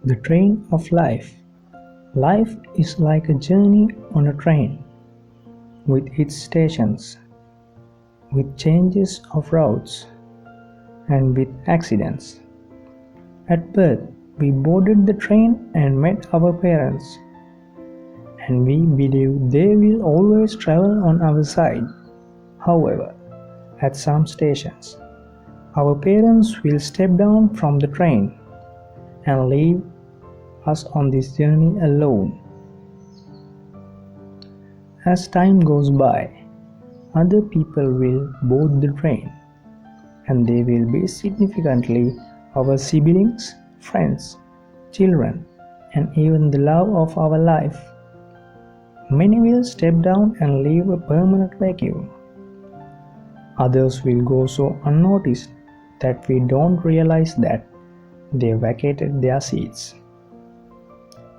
The train of life. Life is like a journey on a train, with its stations, with changes of routes, and with accidents. At birth, we boarded the train and met our parents, and we believe they will always travel on our side. However, at some stations, our parents will step down from the train and leave us on this journey alone. As time goes by, other people will board the train, and they will be significantly our siblings, friends, children, and even the love of our life. Many will step down and leave a permanent vacuum. Others will go so unnoticed that we don't realize that they vacated their seats.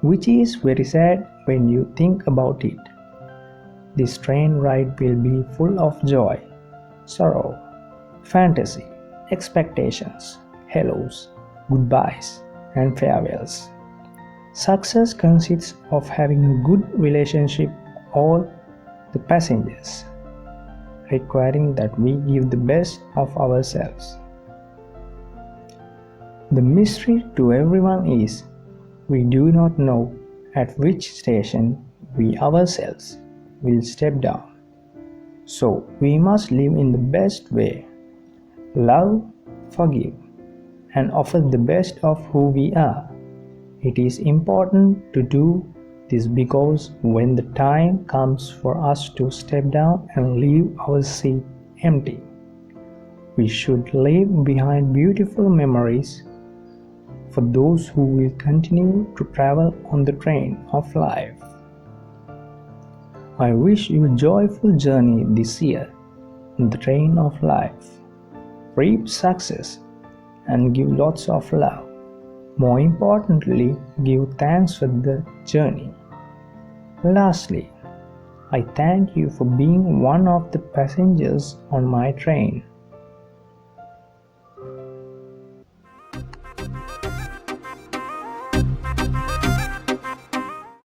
Which is very sad when you think about it. This train ride will be full of joy, sorrow, fantasy, expectations, hellos, goodbyes, and farewells. Success consists of having a good relationship with all the passengers, requiring that we give the best of ourselves. The mystery to everyone is we do not know at which station we ourselves will step down. So we must live in the best way, love, forgive, and offer the best of who we are. It is important to do this because when the time comes for us to step down and leave our seat empty, we should leave behind beautiful memories for those who will continue to travel on the train of life. I wish you a joyful journey this year on the train of life. Reap success and give lots of love. More importantly, give thanks for the journey. Lastly, I thank you for being one of the passengers on my train.